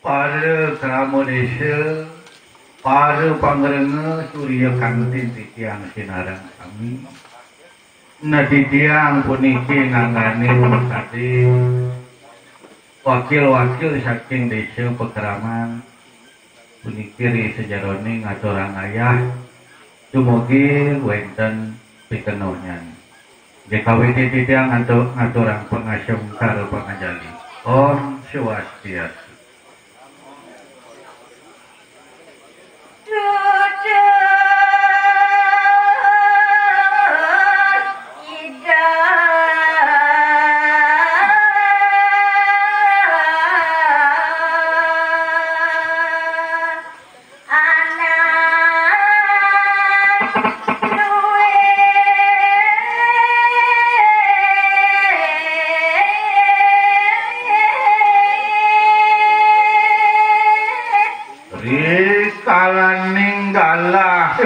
Para Kramonesha, para Pangrenga Surya Kantin Tiang Sinarang kami. Nadi tiang puniki ngangani tadi wakil-wakil saking desa Pekraman puniki sejarone ngaturang ayah dumugi wenten pikenonyan. JKWT tiang ngaturang pengasem karo pangajali. Om Swastiastu.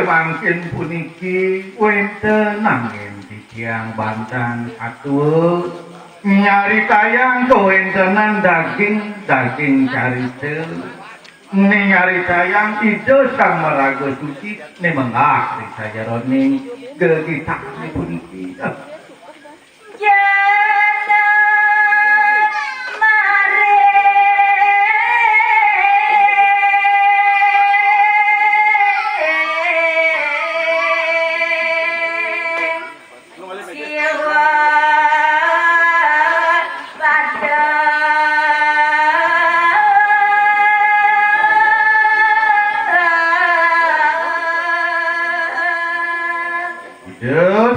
Mangkin puniki wenten angin di tiang Bantan atur nyari tayang kewentenan daging carite nyari tayang itu sang merago suci ne menggah di sajaroning gegita puniki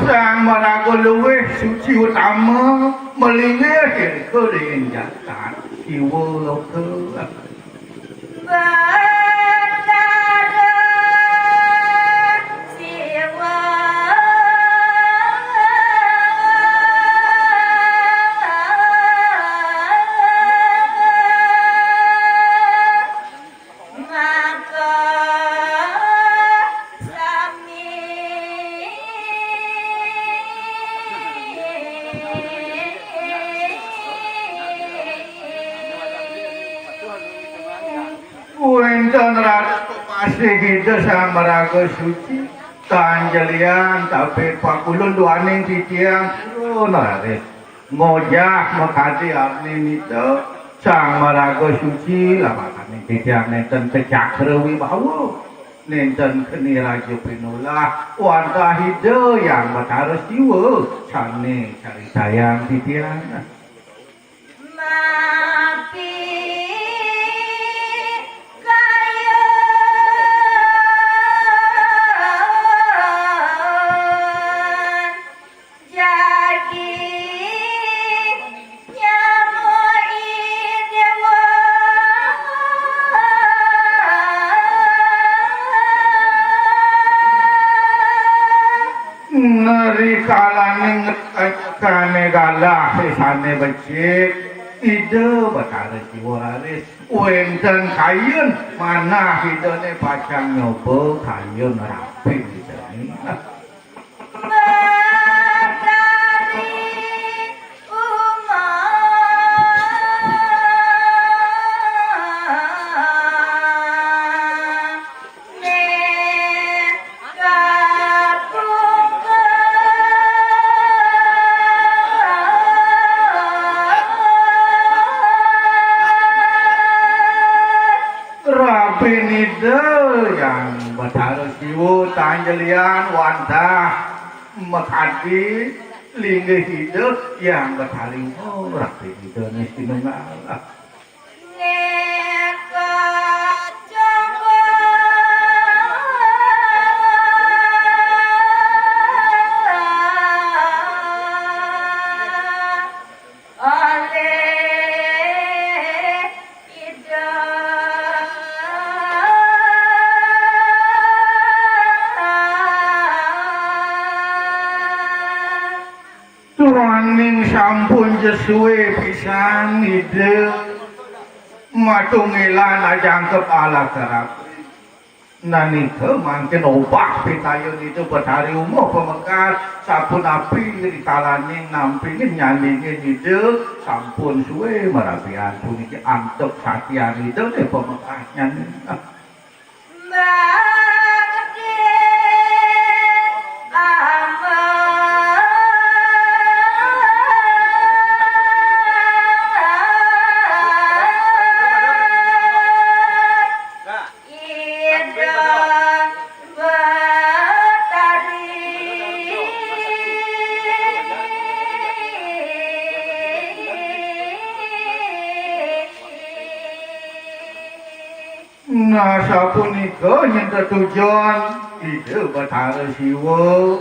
sang marago luwih suci utama melingih kering jatan siwa loka Pasih kita sang meraga suci kanjelian tapi pakulun duaning titiang nare ngojak makati abni nito sang meraga suci lamakane titiang nenten kecakra wibawa nenten keni raja pinula wanta hida yang mataras jiwa sane cari sayang titiang kane galah sane becik ide batara jiwaris wenten kayun mana hidone pacang nyoba kayun rapi jani yang batara siwo tanjelian wanta makati linggih hidup yang bataling rapi hidup nistinungalah sampun jesuwe pisan ide matungilan ajang kepala kerap Nani mangkin obah pitayon itu berhari umur pemekas sampun api ditalaning nampingin nyandingin itu sampun suwe merapian puniki antuk sakian itu nih pemekasnya nih. Nah, sapunika yang tujuan ide Bathara Siwa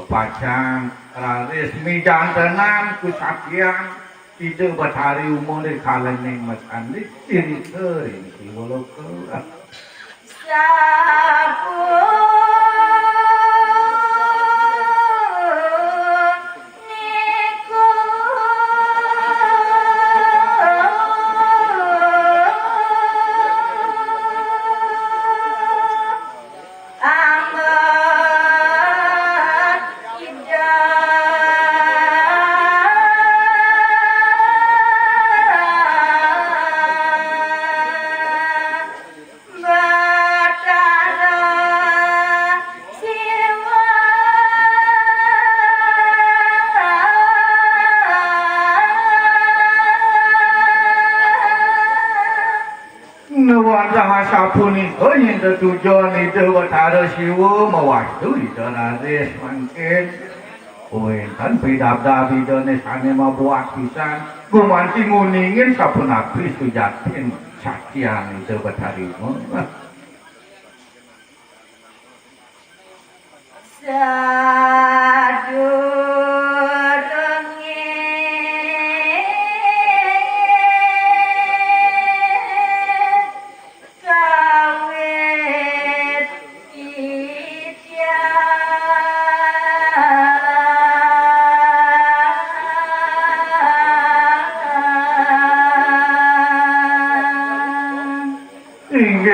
pacang raris mijantenan kusakyan ide Bathari umur di kalening mas andi diri kering Siwa loka sapunika yang tujuan ide Bathara Siwa mewastui raris mangkin winten pidabda bidane sane mabuat pisan gumanti nguningin sapunapi sujatin sakian ide Bathari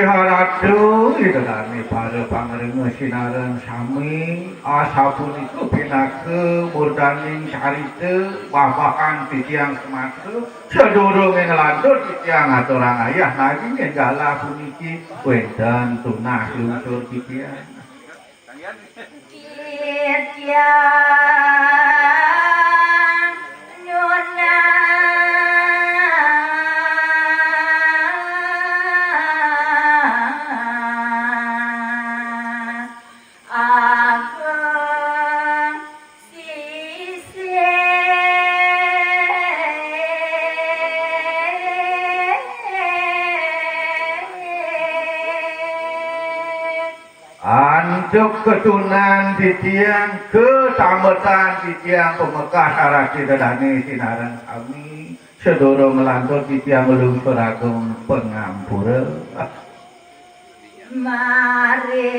Haratu itu dani para pangerenga sinaran sami asapunika pinake murdaning carita babakan titiang semata sedurung ing lantur titiang aturang ayah nagi nggala puniki wenten tunah luncur titiang Anjuk ketunan titiang ketamatan titiang pemekas arati dadane sinaran kami sedorong melantur titiang lungsur agung pengampura mari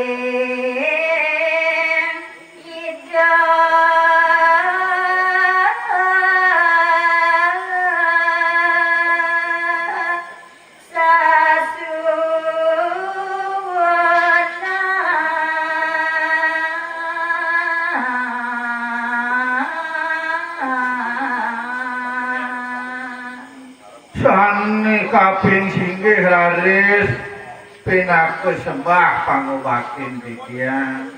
kaping singgih raris pinake sembah pangobatin titiang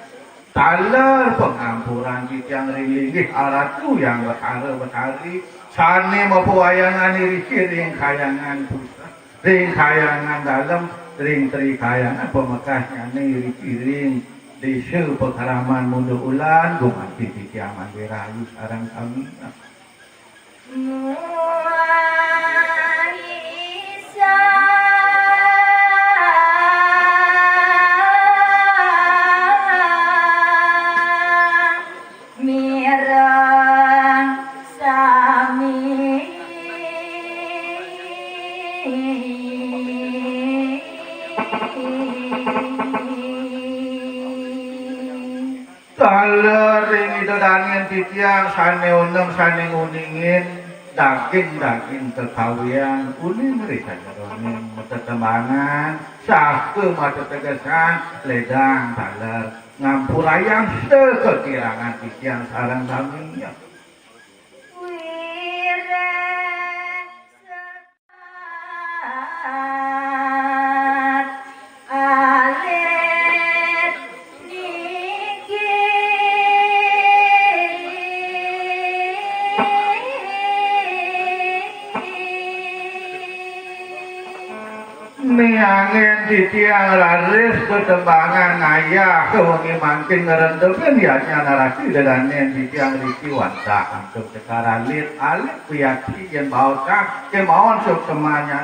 taler pengampuran titiang ringgih aratu yang Bathari sane mapuwayangan iriki ring kayangan pusat ring kayangan dalam ring tri kayangan pemekasnya iriki ring desa pekaraman mundur ulan gumanti titiang mandirayu sarang kami Taler ring itu danian titiang sane uneng sane nguningin daging kekawian uning risa jaroning tetembangan sahke mata tegesan ledang taler ngampurayang sekekirangan titian sarang sami angin di tiang laris ketembangan ayah kewengi makin ngerendepin ya narasi dan di tiang riki wanta untuk sekarang lit alik piyaki yang bautah kemauan sok temannya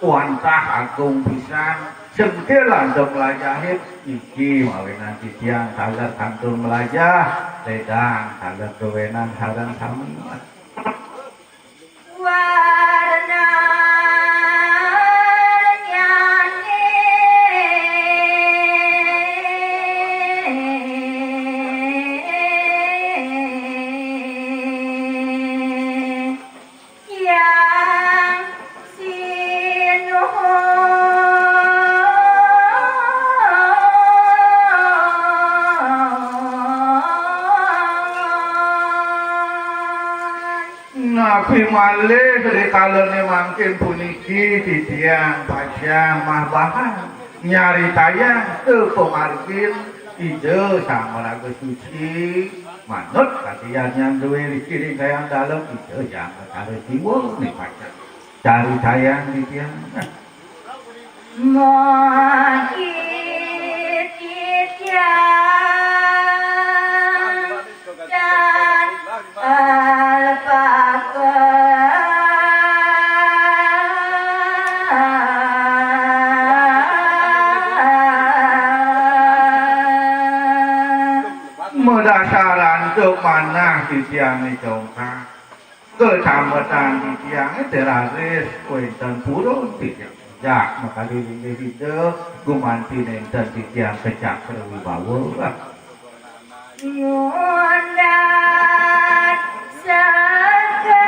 wanta agung pisan sengkelan dok melajahit iki mawinan di tiang taler kantung melajah ledang taler kewenan sarang sami Nabi malih rikalane mangkin puniki titiang pasyang mah bahan nyari tayang teu pemargin ide sama lagu suci manut katian yang duwe dikiring tayang dalem ide jangan cari timbul nih pasyang cari tayang titiang Mohit titiang dan Mudasaran untuk mana titiang congkak kecamatan titiang teraris wenten purun titiang jak maka diri gumanti nenten titiang kecak berwibawa nyundat segar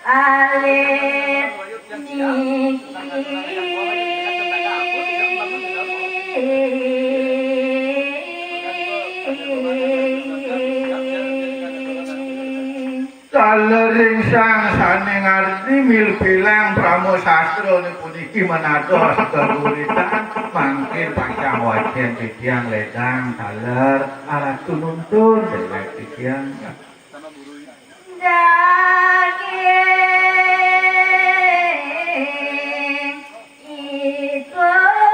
alit Salering sang saning arti mil bilang pramo sastro ni puniki menados keguritan mangkin pancang wajen titiang ledang taler arah tununtun dengan titiang daging ikut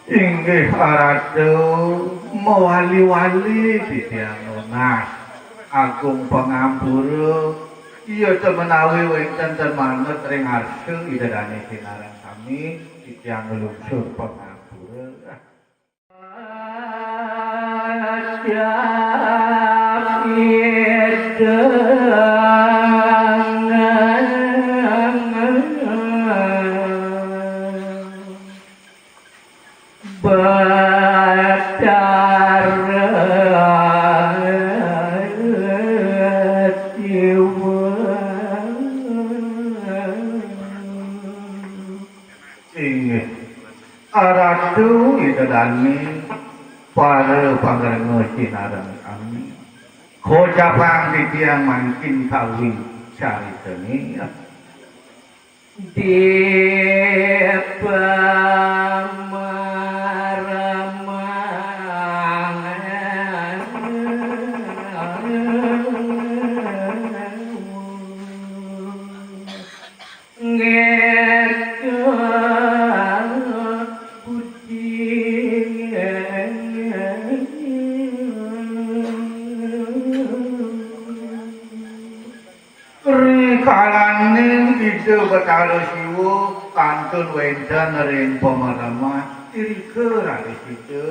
inggih arado mewali-wali titiang lunas agung pengampura iya temenawi wenten termanut ring arse idadane sinarang kami titiang lunsur pengampura siap Aradu idadani para pangrengo sinarang kami kojapang titiang mangkin kawi caritani Rikalaning ide Bathara Siwa kantun wendan ring pamarama irike raris ide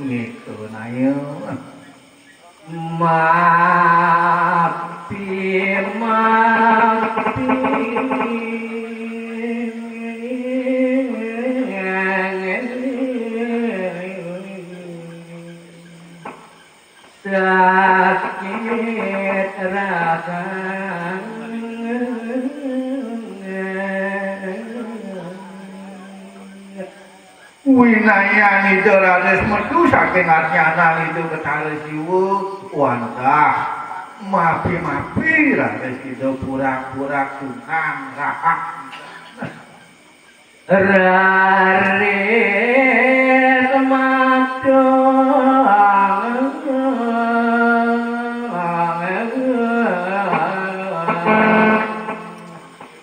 ngetunaya mapi sakit rasa winayani Raden metu saking arnyana itu Bathara Siwa wantah mapi Raden itu pura-pura kungkang rahak raris madang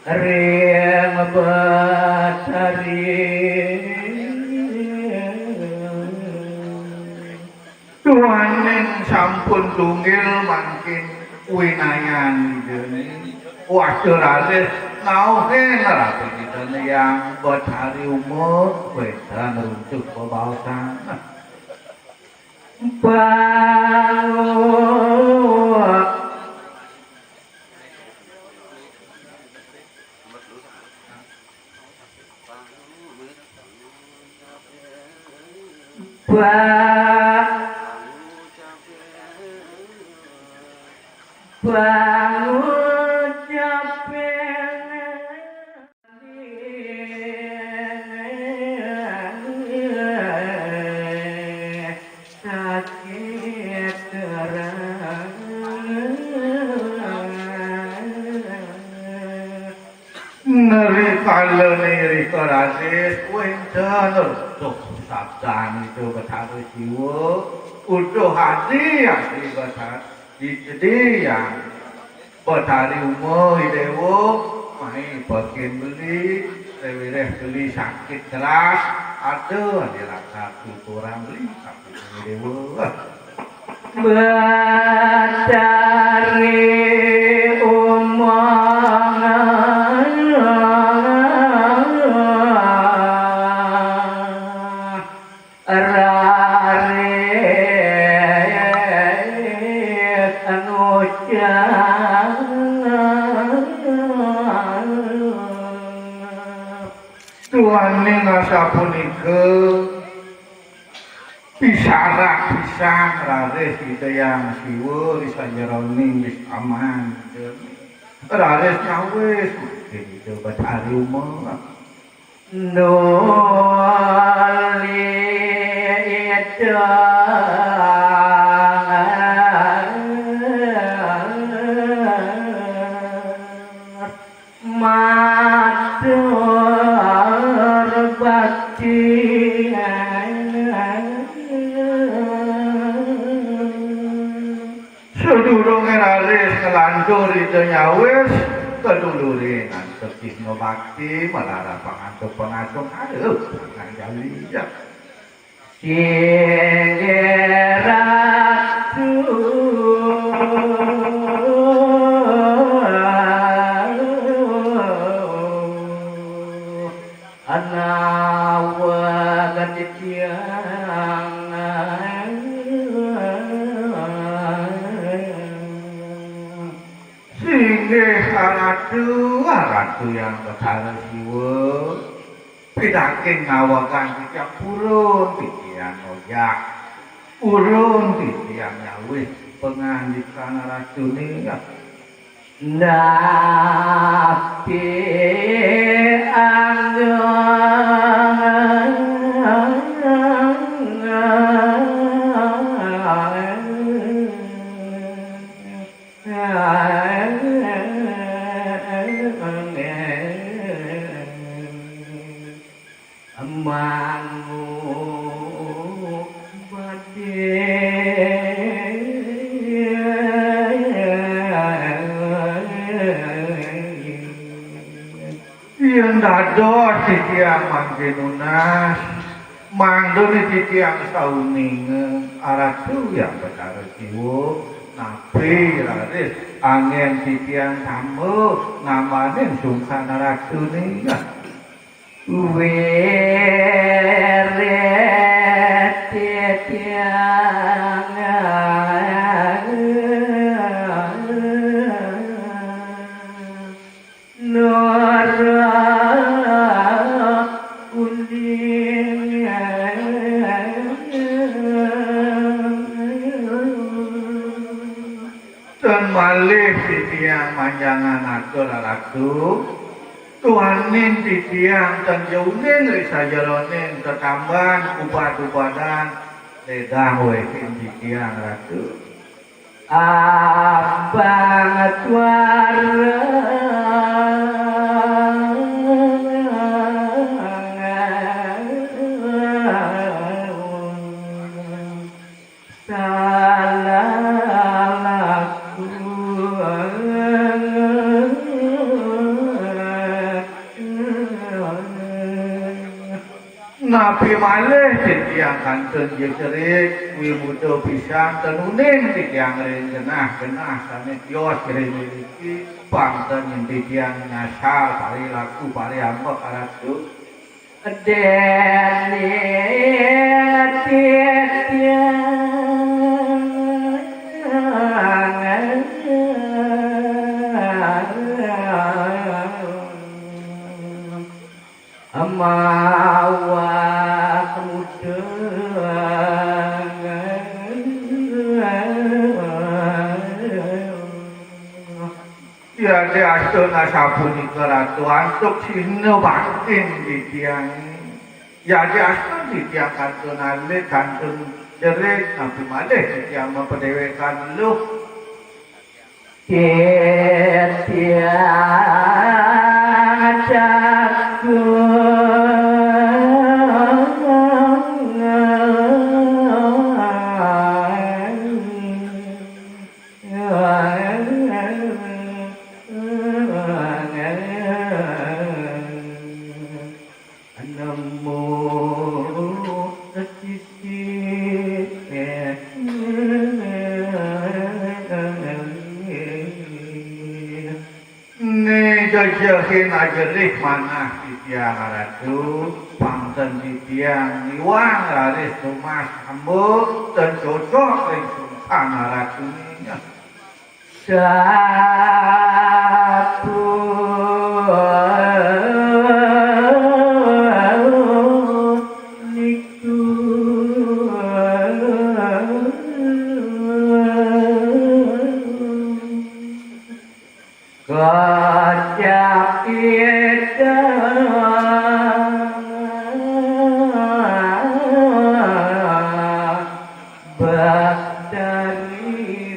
ring Bathari tuaning sampun tunggil mangkin winayan dene waduh raris nauhe nerapi dene yang Bathari umur wedan runcuk bebaosan bangun bangun sakit terang neri kalene rika rasis wendan tuh sabdan itu Bathara Siwa utuh hati jadi yang Bathari umur dewa main bagian beli rewireh beli sakit keras ada rasa kurang beli sakit dewa Bathari tuaning asa punika pisarak pisan raris Hyang Siwa risanjeroning wis aman raris nyawis gitu Bathari umur noli sedurunge raris kelantur itu nyawis kedulure ngantuk Cisna Bakti malah pangantuk-pangantuk aduh kang jali ya ratu anawa gaditiang ratu yang Bathara Siwa pidaking ngawakan tiap purun titiang oyak purun titiang nyawis pengandikan ratu ini napi Yang dados titiang manggenunas mangdoni titiang sauninge aratu yang betara kiwo napi laris angin titiang tamu ngamanin sungkan aratu ninga weret titiang malih titiang manjangan atur aratu tuhanin titiang dan jauhin risa jeronin ketamban ubat-ubatan ledang wekin titiang ratu abang tuara Nabi malih titiang kanten ye cerik wimudo pisang tenuning titiang genah sane kios miliki pangten yen titiang ngasal pari laku pari ambek aratu dene titiang mawa muda ya de astana sapunika ratu antuk sino batin titiang ya de astan titiang kantun alit kantun jerik nabi malih titiang memperdewekan lu titiang jajahin ajerih manah titiang aratu pangten titiang niwang laris tumas hambuk dan cocok ring sungkan aratu ninya satu niku kajak dari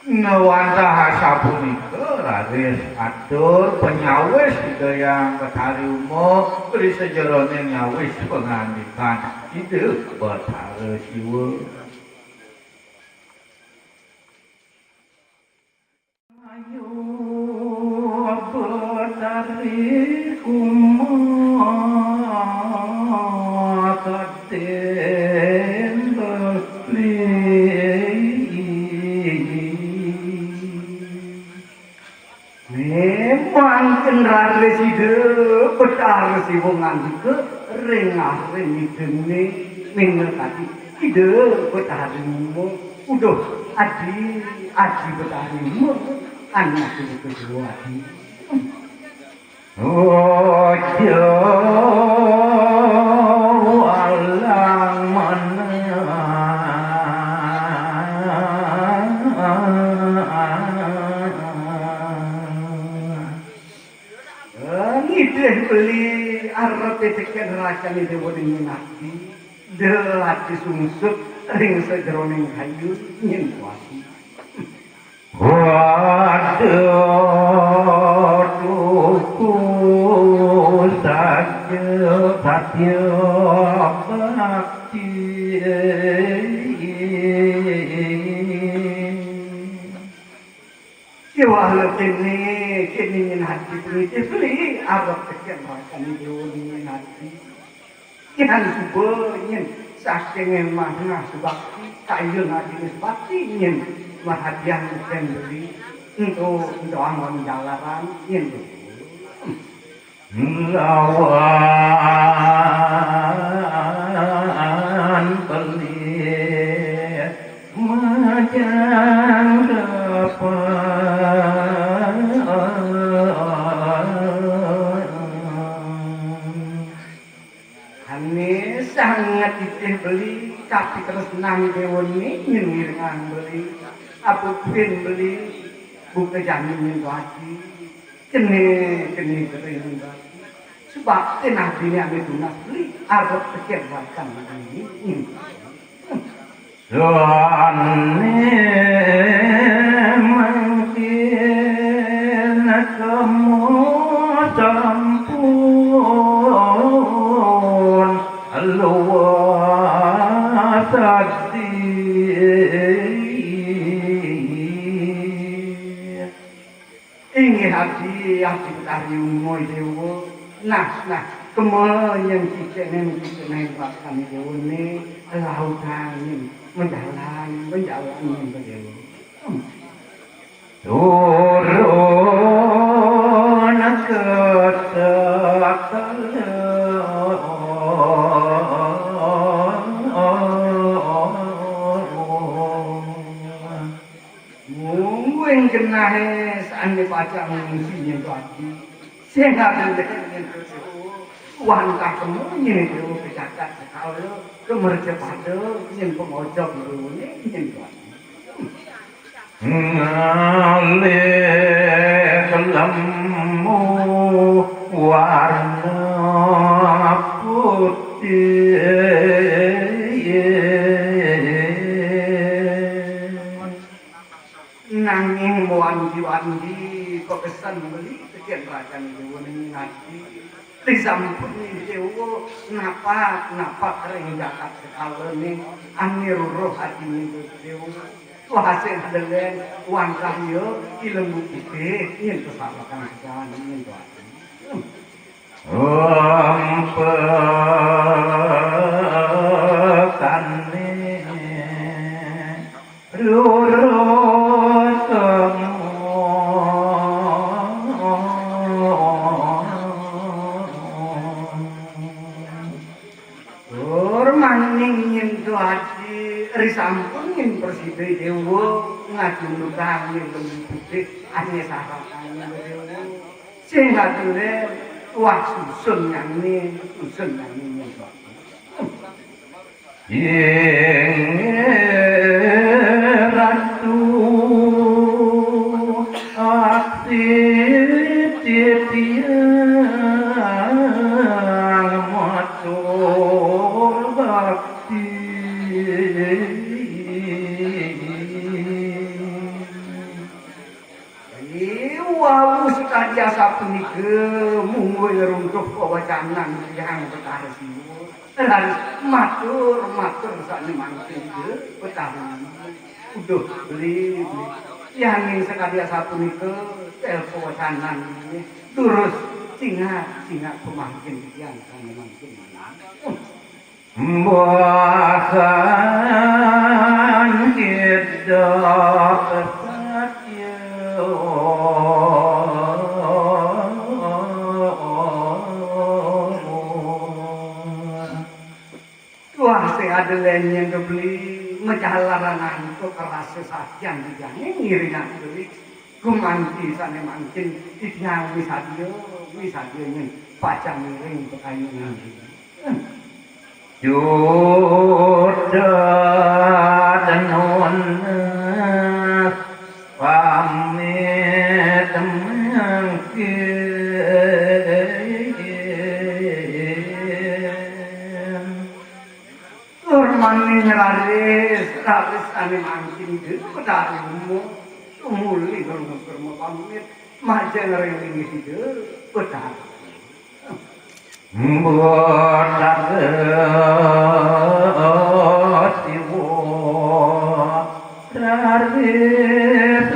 Nawantah sapunika raris atur penyawis yang Betari Umo beri sejerone nyawis pengandikan ide Betara Siwa ayo Betari Umo kaden memang kenrar reside betar si wong ngandike rengah remidene ningkati ide betarimu udah aji betarimu anak itu kedua di ojo walang mana beli arep teken racan ide bodeng nati delati sungsut ring sejeroning kayu nyen kuasi waduh tuku saja satya bakti kini ingin hati peniti beli abad sekian makan itu ingin hati yang subuh ingin saking mana sebakti kayu hati sebakti ingin perhatian yang beli untuk angon jalanan ingin lawan pelit majang sangat ditih beli tapi terus nang dewoni nyengiringan beli apa pun beli buka jamin hati kene kering hati sebab tenah bini ambil tunas beli arep pikir bahkan ini Suane mungkin kamu campur luas hati ingin hati tari umoy dewa nah kemudian cicenen bahkan dewa ini lautan menjalan dewa turun ke mungkin kenahe saane pacang mungsinya tadi sehingga dengan wantah kemunya itu kecacat sekali kemerja pada yang pengojok ini ngalih kelemmu warna putih nanging wandi kok kesan beli sekian rakan dewa ini nanti disampun dewa napa kering jakat sekali ini anir roh hati ini dewa hasil adalah uang kayu ilmu putih ini kesalahan kesalahan ini pekane lurus maning nyentuh hati risampun yang persibay dewa ngajun luka yang lebih putih hanya sarapannya dewa sehingga tulen wah susun yang ini nyentuh ratu aksi titiang matur bakti wow sekadiasa punika mungguy runtuh pewacanan yang betarsi harus matur sakni mangkin betawi udah beli yang sekadiasa punika tel pewacanan ini terus singa pemangkin yang sakni mangkin bahkan hidup saja wah saya ada lain yang kebeli menjalanan itu kerasa sakian dijangin ngiringan beli kumanti sana mangkin yang wisadio ini pacang miring pekayunan Yuda dan pamit mungkin Turmani raris ane mangkin itu pedari umuli bermu pamit majen ring itu pedari Buat siwo raris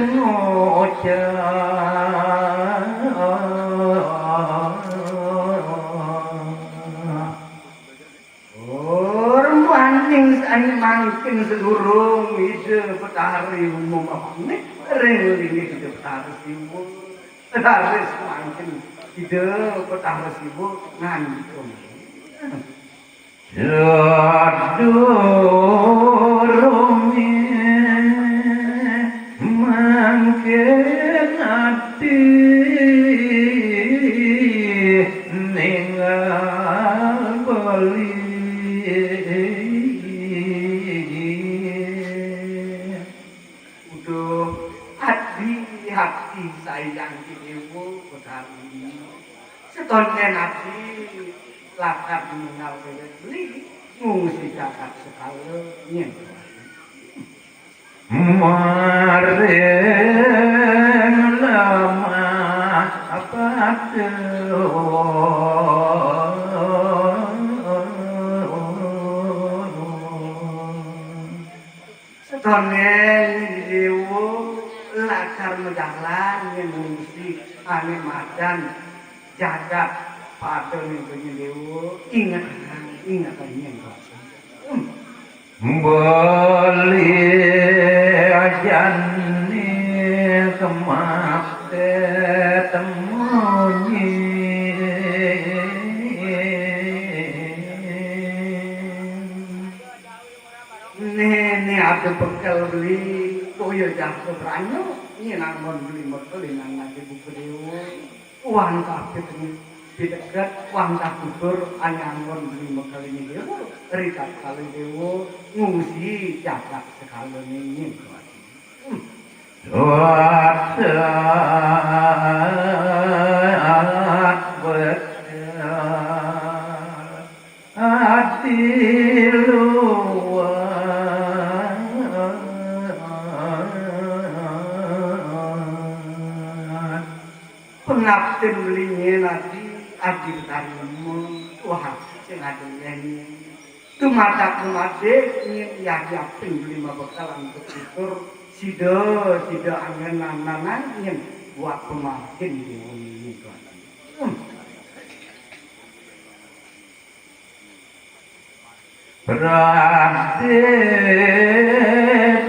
Maning sani mangkin sedurung ide petari umum apa nih ring ide petari sibuk petari mangkin ide petari sibuk ngandung jadurungi mangkin hati ningal beli hati sayang ibu petani setonnya nanti lakat mengenal beli ngungsi jakat sekali nyen mareng lama apa setonnya ibu lakar medalan yang mengisi ane madan jagat pada minggu dewa ingat yang beli ajani kemakte temunyi ini ada bekal beli koyo jatuh beranyo ini nanggon beli motor nang ngaji buku dewa uang kabeh dekat uang kabur anyanggon beli motor ini dewa rikat kali dewa ngungsi jagat sekali ini suat hati pengabden belinya nanti adil tarimu wah sing adilnya itu mata kumade ingin yapin beli bekalan untuk tutur sido angin nanangan ingin buat pemakin di ini berarti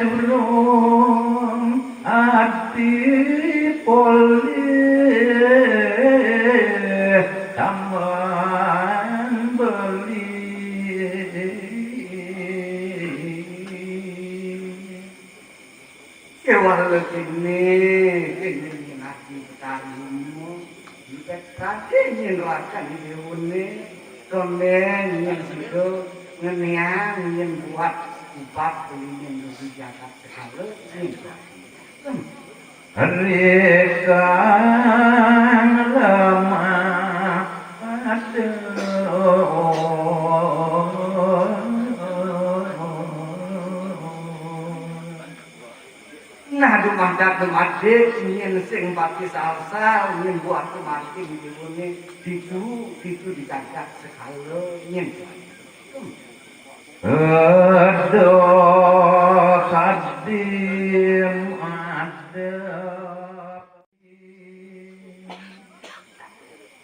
durung hati poli taman beli kewal ini hati petarimu dipetati ingin rakan di diune koneng yang sido ngenyang ingin buat ubat ingin berjagat sekali Rikan lemah nah dumadak dumadik ingin sing pati salsa ingin buat kemati ini itu dicacak sekali ingin aduh kadim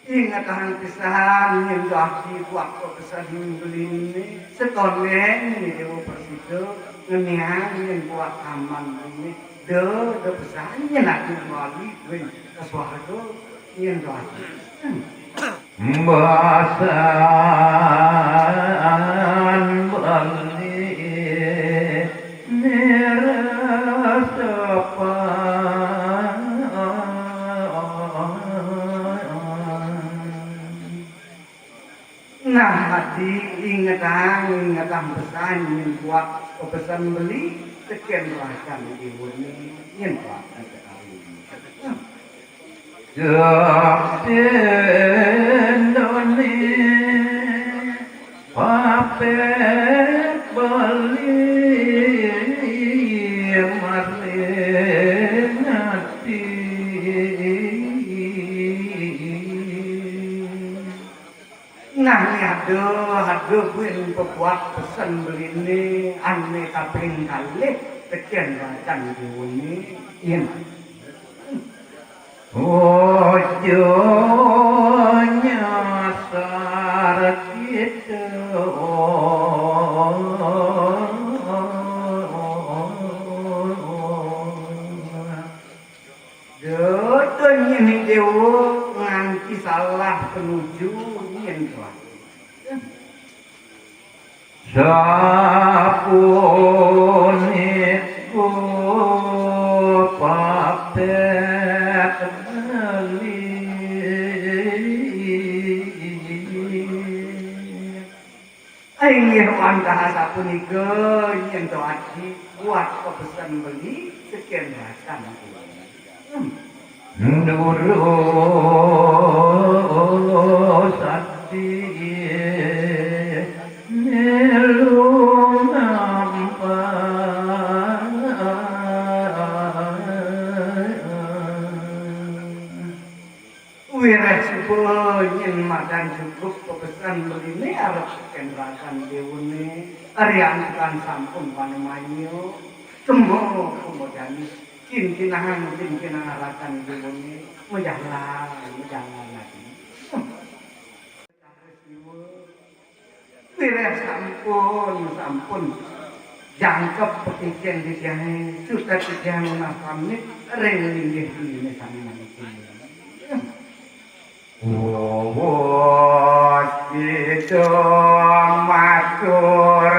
ingat tahan pisahan yang lagi waktu besar beli ini setoneng ini dewa persido ngeniang yang buat aman ini de besarnya nanti melalui kesuarga yang lagi bahasan bali nah hati ingatan pesan yang buat pesan beli sekian rakan ibu ini yang buat sekali jendoni papet beli marlin hati nah ini aduh pun pembuat pesan beli ini aneh kaping kali sekian rakan ibu ini yang ojo nyasar kita jodoh ini dewa nganti salah penuju yen tuan sapunitku papet beli Aing wantah sapunika yen to adi buat pepesan beli sekian rasan nurus hati melu Wireh subuh yen makan cukup pepesan beline arep kendrakan dewune ariankan sampun panemanyo temo kumodani kinkinangan rakan dewune mejalan lagi wireh sampun jangkep petiken dijahe sudah dijahe pamit reng linggih dine sami manusia kita matur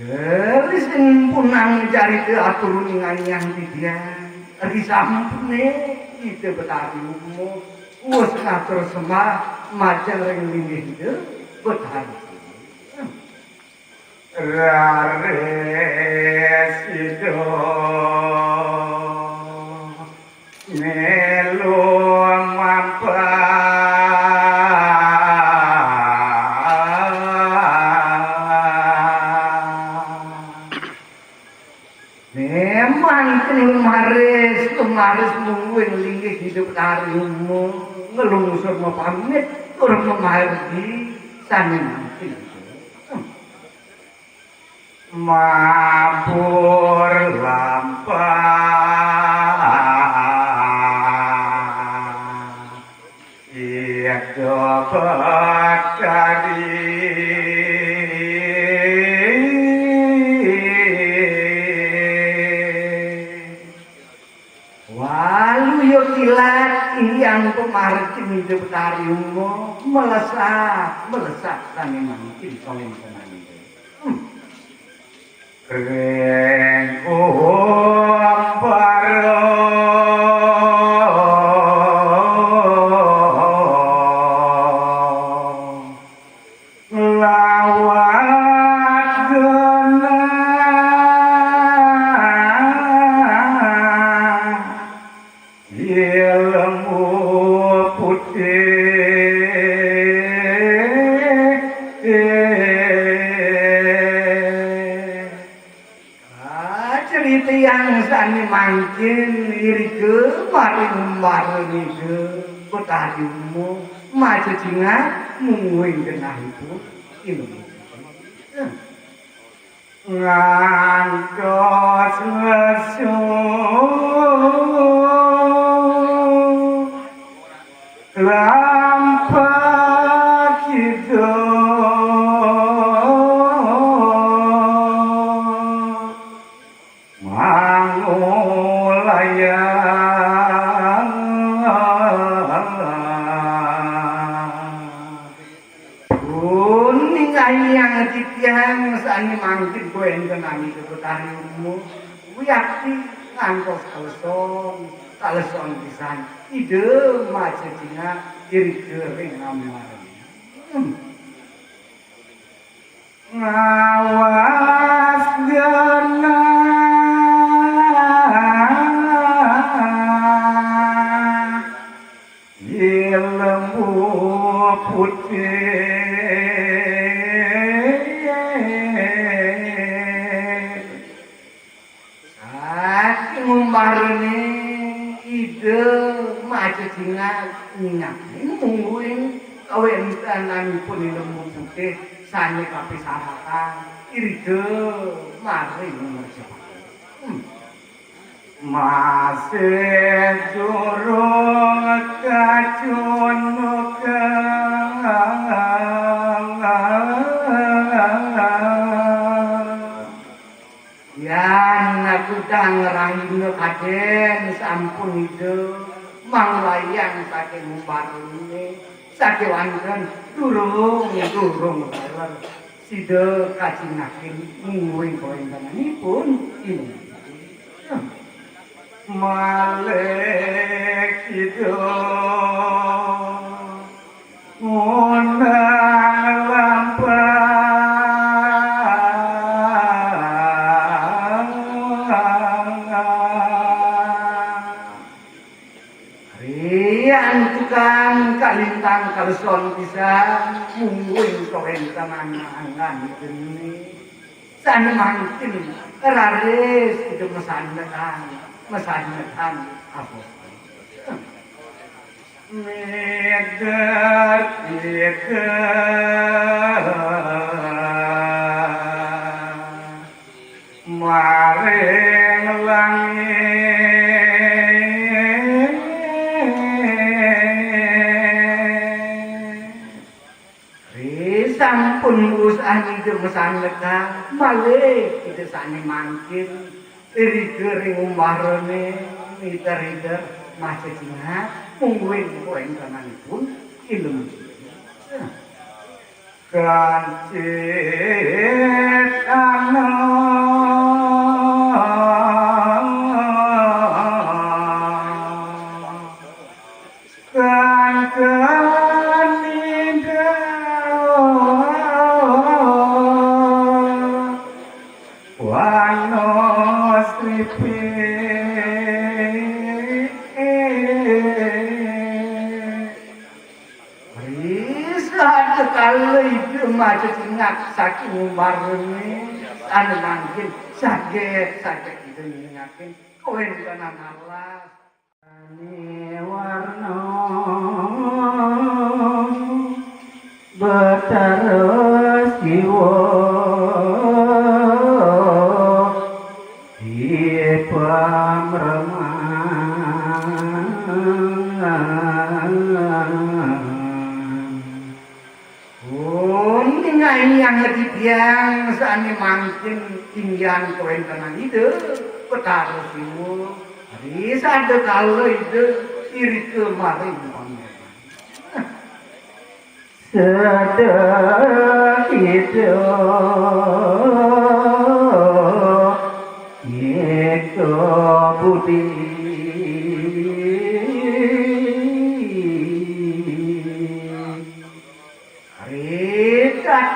Rising punang cari ke atur yang dia risampune ide betari umum wis ngatur semah majeng ring linggih de betari raresido melu memang kemaris mungkin linggih hidup tarimu ngelungsur pamit turun memargi sani nanti mabur lampah itu bakari walu yo kilat yang pemarcing hidup tarimu melesat sani nanti solen tenang Reng umparo lawat genah ilmu putih cerita yang sani mangkin irike maring ike betarimu maju jinga mungguing genah itu ilmu ngantos lesu lampah kita yang titiang sani mangkin koen kenani kebetarimu wiyakti ngantos kaleson pisan ide maca cina iri kering amaran ngawas genah ilmu putih ngumbarane ide maca jinga nyak mungguing kawentananipun ilmu putih sane kapisahatan iride maring ngerjapaken. Masih durung kacunuka yan aku dang rahina kaden sampun hidup manglayang saking umbarune saking wonten durung baler sida kajinaken muring koentanipun ini Malek itu unang lampah rian tukang kalintang kalson pisan mungguing kawentanan angan geni san mangkin raris itu mesandekan apa maring langit sampun usah hidup mesandekan malih kita sani mangkin iri-iri umbarane miter-miter masih cingat mungguin koentananipun ilmu kancit maju ingat saking marune anu mangkin saged itu ngingakin kowe kana malas ane warna betara siwa di yang lebih biang saat mangkin tinggian kewentanan itu petara simu bisa ada kalau itu iri kemarin sedang itu itu budi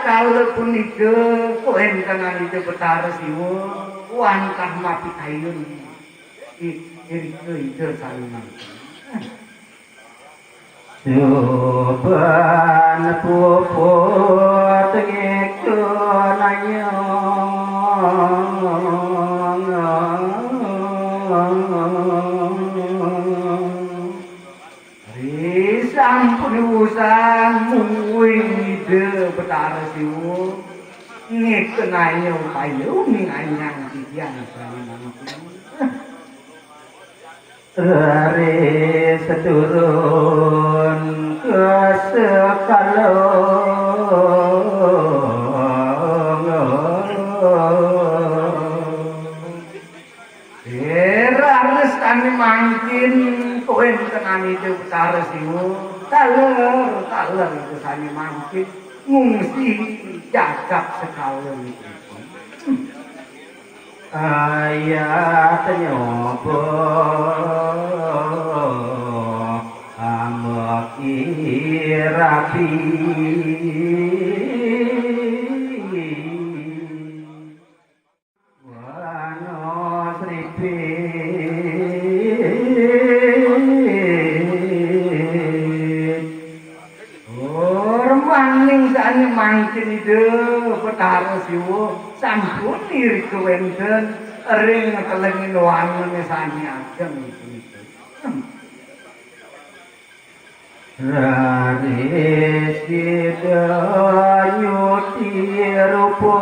kalau pun itu koentangan itu betara siwo wantah mapi kayun itu salunan Soban puput ngeku nanyong sampun usang muing ide betara siwo ngekenayo payo nganyang tidian salunan Rari seturun ke sekalong Raris kami mangkin koen kenani itu betara siwo taler itu kami mangkin ngungsi jagap sekalong ayat nyoba ambek irapi wano sripi maning sane mangkin ide betara siwo sampun iri kewenten ring kelengin wangene sani ageng itu Raris Hidayu Tirupa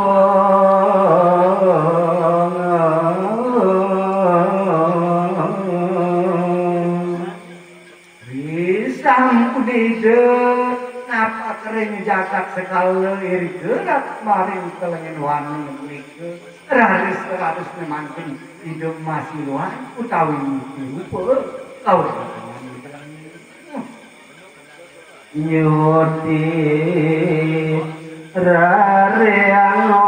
Risang Udide Napa kering jagat sekala iri gerak maring kelengin wani menika raris memangkin hidup masih luar utawi dirupa kau nyuti rareano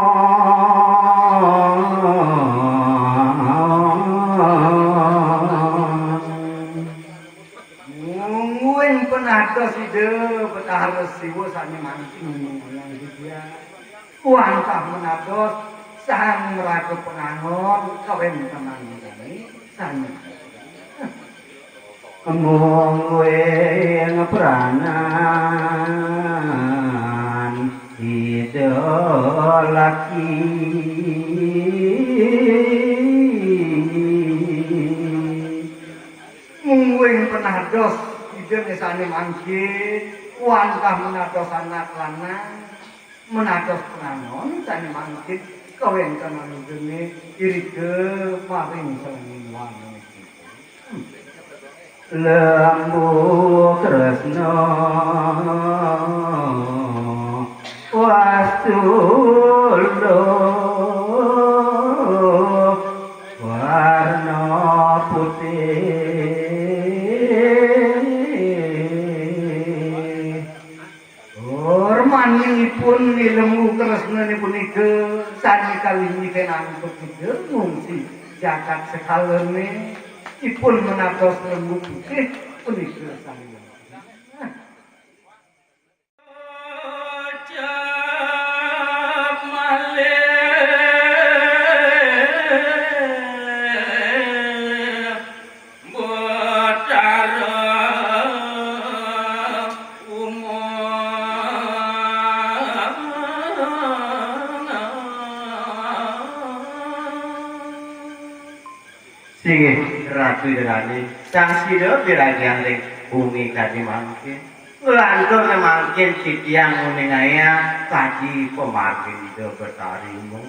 nguing penados ide betah resiwo sane mancing dia kuantah menados sang raga pengangon kawen teman kami sane mung wing pranan idolaki mung wing penados ide nesane mangke wantah menados anak lanang menados penganon sane mangke kawen tenan dene irike paring selengin wani Lembu Kresna Wastulo warna putih hormanipun Lembu Kresna punika sami kalih kenantuk ngungsi jagat sekalene ipun menados lembu putih punika sami. Sing Ratu Irani sang sira piragian ring bumi kadi mangke lantur mangken sitiang muning aya kadi pemargin ida betarimu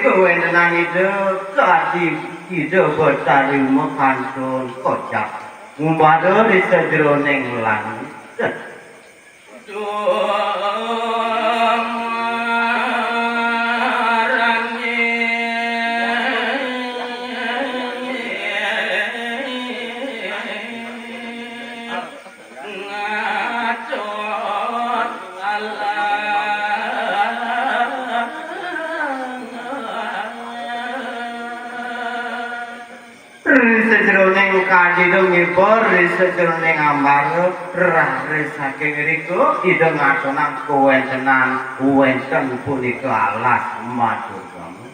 Kewenangan itu kadi ide betarimu kantun kocak ngumbada di sejroning langit sejroning kadidung ngibor sejroning ambar rah saking riku ida ngatonang kuwentenan wenten punika alas matur kamu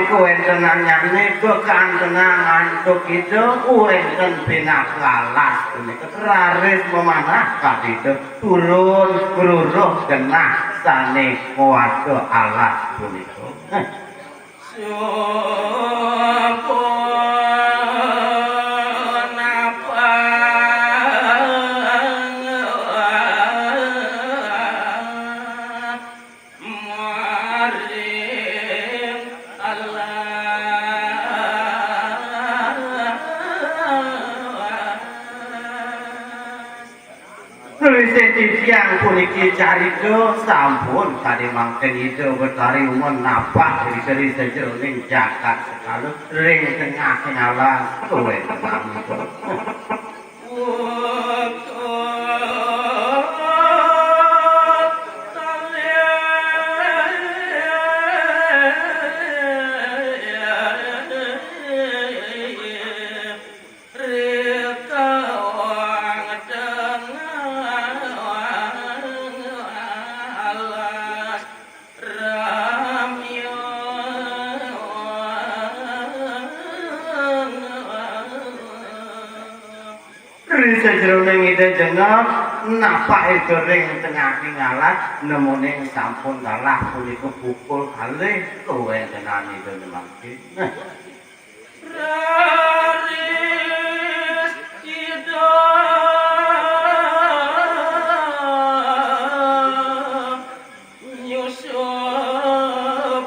kewentenan nyane kekantenan antuk itu wenten pinak lalas punika raris memanah kadite turun gruruh genah sane kuwasa alas punika sentiang puniki carita sampun kade mangken ide betari umon napa diri sajroning jagat sekala ring tengah alas kowe tenang itu. Sajroning ide jengep napa itu ring tengah alas nemuning sampun kalah punika pukul kalih kowe tenan itu mangke. Raris ida nyusup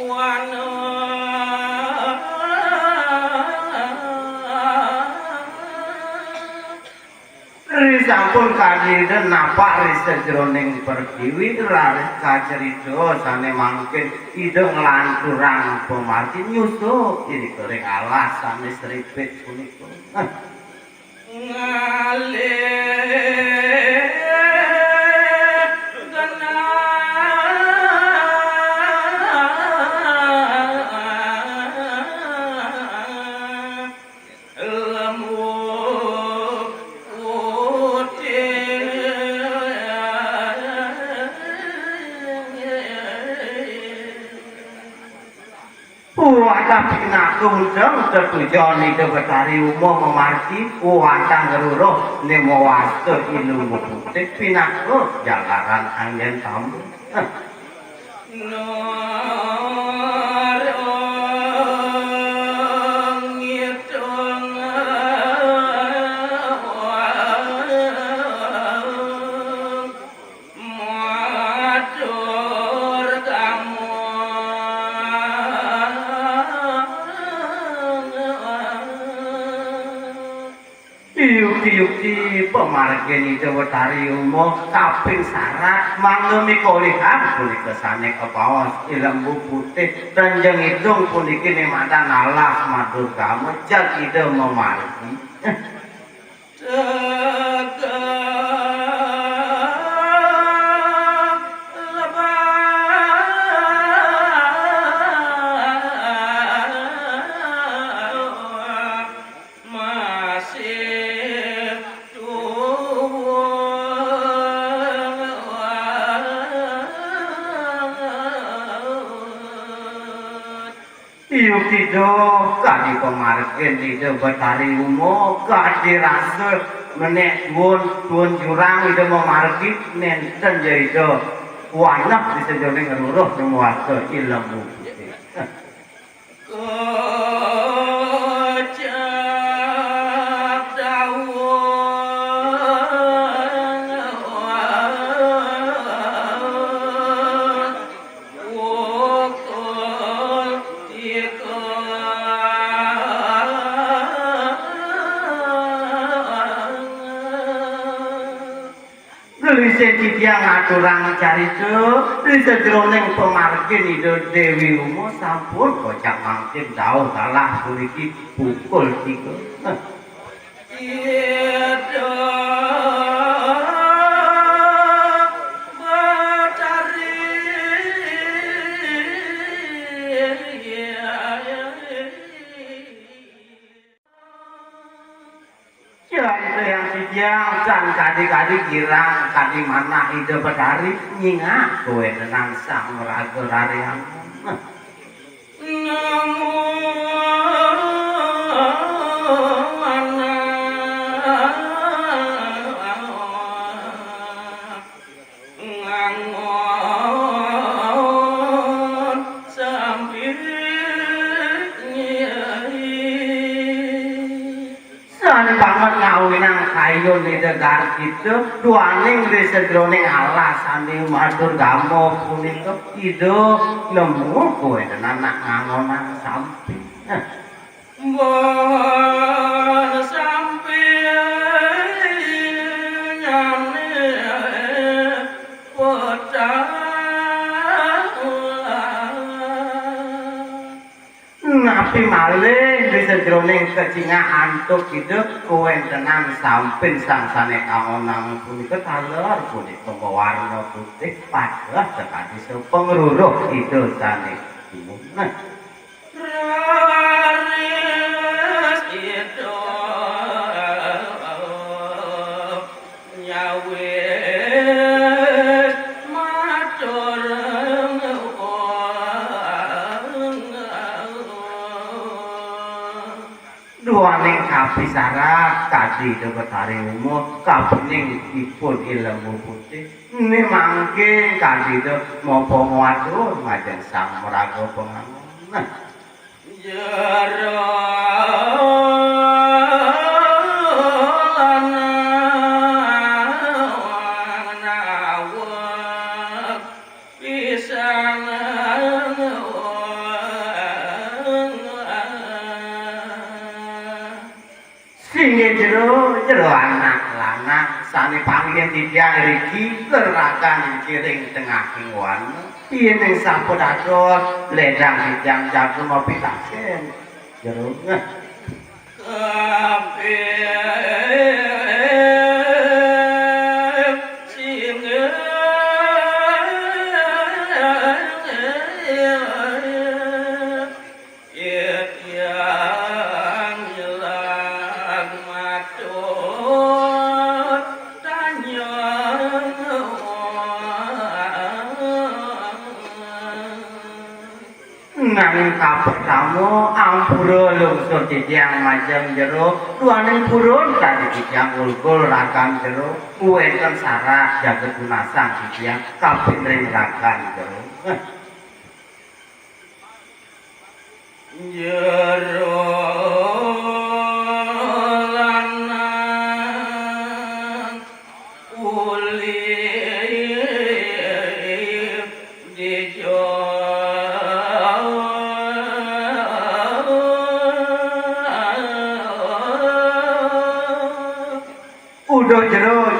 wana sampun kadhiden napa sajroning perdiwi laris kacerita sane mangkin ide nglanturang pemarti nyusup ini kering alas sane sripit punika ngalih tapi ngakundeng tetujon ide betari umum memarti wantang geruruh nemo waste ilmu putih pinakut jalaran angin tamu yukti pemargen ide betari umum kaping sarat manggemi kolihan punika sane kepawas ilmu putih tanjeng hidung puniki nimatan alas madur kamu jak ide memargi Yuktido kadi pemargen ide betari umo kadi rasa menek tuan jurang ide memargi nenten ide wanak di sejauhnya ngeruruh nemuasa ilmu yang aturang carita di sajroning pemargin ide Dewi Umo sampun kocak mangkin jauh kalah puniki pukul 3 yang dan kadi-kadi girang kadi mana ide betari nyingak kowe tenang sang raga rariang ayun ide gar kitu duaning di sajroning alas ane matur gamo punika ide nemu kowe tenanak ngangonan sampi mbon sampi nyane napi malih bisa jroning kecinga antuk hidup kuwentenan sampin sangsane kaonang punika taler punika warna putih padha sekali sepengruruh idosane imun. Raris itu nyawis matur duaning kapisara kadi debetari umur kabening ipun ilmu putih ini mangke kadi de mopo matur ngajeng sang meraga pengangon jero jero anak lanang sane panggen tiyang riki lerakan kiring tengahing wana yen ing sampun adoh ledang tiyang jagung ngopi taken jero nanging kapertama ampura lungsur tiyang majeng jero duaning purun kadi tiyang ulkul rakan jero wonten sarah jagat gunasang tiyang kapindring rakan jero jero lanang uli dijo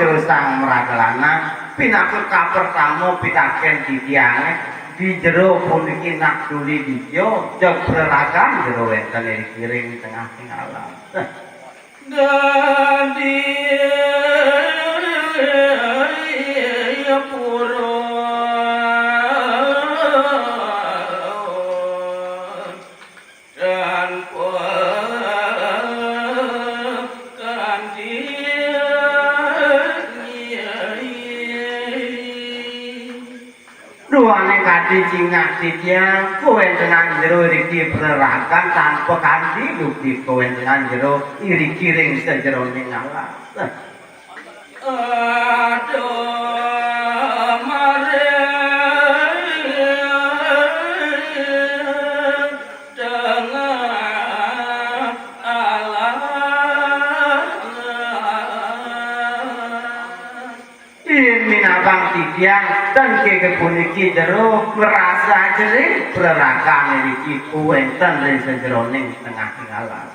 jero sang meragalana pinakut kapertama pitaken titiange di jero puniki nak duli dijo jog preragan jero wenten ing kiring tengah ing alam dadi pura dan duane kadi cingak tiyang kuwentenan jero riki preragan tanpa kanthi bukti kuwentenan jero iri kiring sejeroning alam aduh mare tengah alam ini nabang tiyang dan kepuniki jero merasa jerih preragan iki kuwenten ing sejeroning tengah alam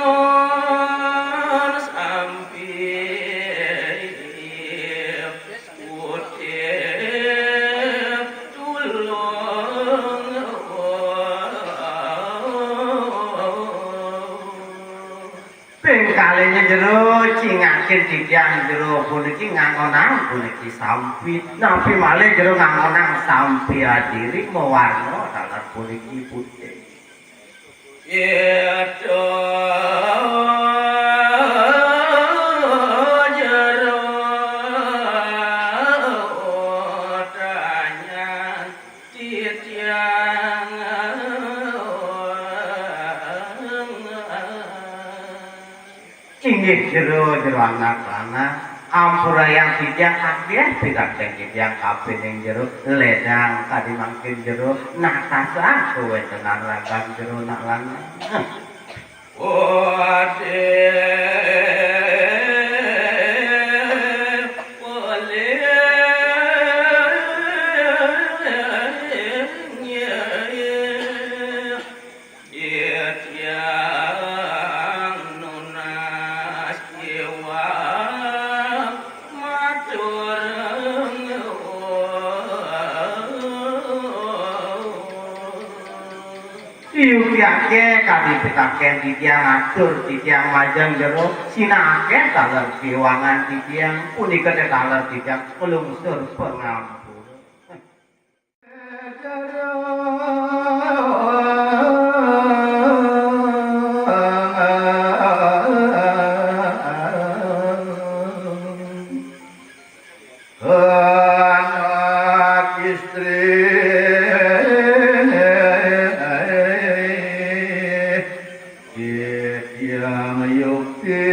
ngangon sampi putih tulung pengkalene jero cingaken tiyang jero puniki ngangonang puniki sampi napi malih jero ngangonang sampi adiri mewarna dalar puniki putih yeto jero tanya tiyang inggih jero anak lanang ampura yang tiyang akeh pitaken tiyang kapining jero ledang kadi mangkin jero natasa kuwentenan ragan jero nak lanang Diukiake kali pitaken titiang atur titiang majang jero sinake taler kiwangan titiang punika taler titiang pelungsur pengampun. Anak istri yang yukti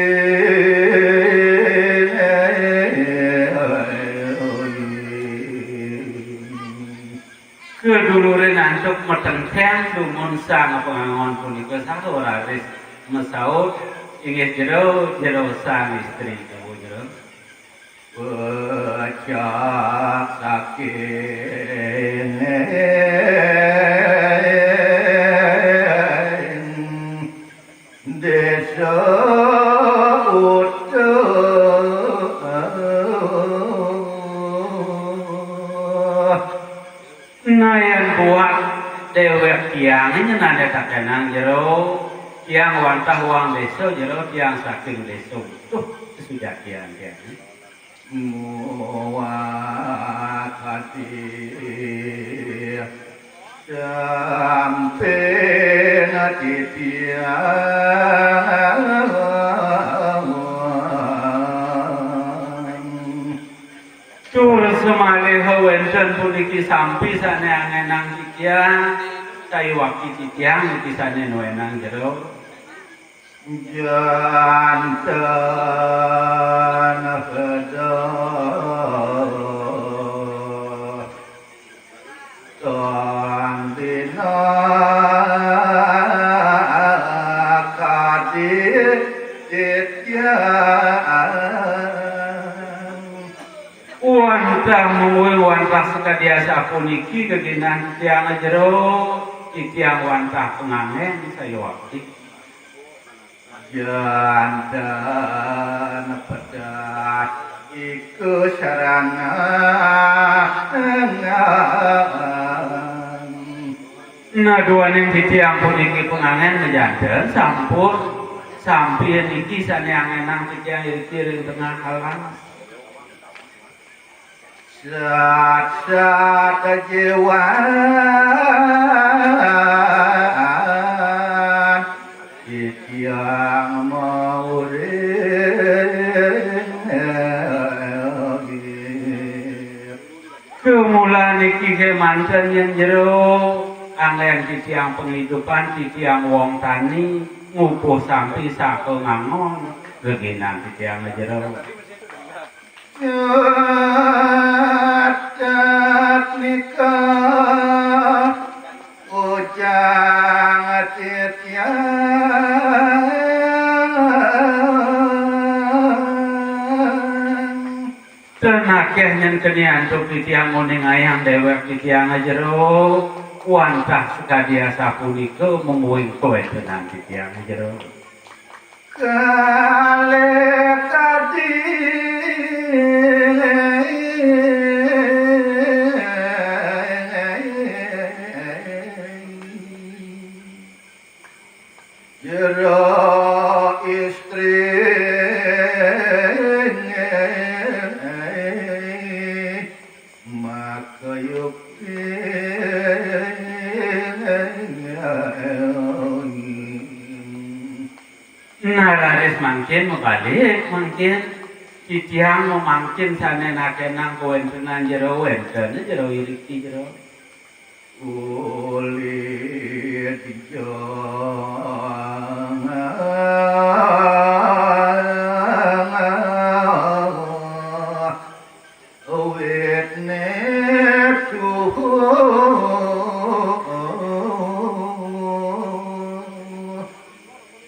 keduluran antuk metengkeng dumun sang pengangon punika sauraris mesaut inggih jero sang istri jero pecah saking desa nayan buat dewek tiang ini nanda takenang jero tiang wantah uang desa jero tiang saking desa tuh sudah tiang muat hati sampai nanti tiang tur semale hawenten puniki sampi sane angenang titiang sayu waki titiang iki sane nuenang jero jantan heda tandina kadir wantah muwi wantah sekadiasa puniki keginan tiang jero titiang wantah pengangen saya wakti jantan pedas iku sarangan naduaning titiang puniki pengangen menjanten sampun sampai niki sane angenang titiang iring tengah halang Sat kejiwaan titiang maurip kemulan iki kemanten yen jero anglen titiang penghidupan titiang wong tani ngupuh sampi sapengangon geginan titiang jero Nyatat nikah ujang titiang tenakeh nyen kenian tuk titiang muning ayang dewek titiang jero wantah sekadiasa punika menguing kowe tenang titiang jero kale tadi jero istri maka yukti nararis mangkin mebalik mangkin titiang memangkin sane nakenang kewentenan jero wenten jero iriki jero ulit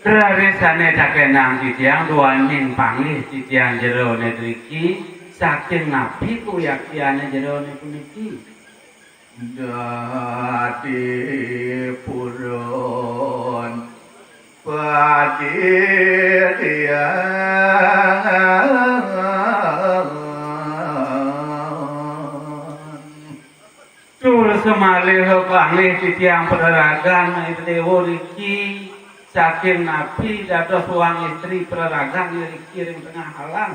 Rarisane takenang titiang duaning panglih titiang jero nedriki saking nabi kuyakiane jero puniki dadi purun padirian tur semalih panglih titiang pereragan itu dewo riki saking napi dados uang istri pereragan riki ring tengah halang.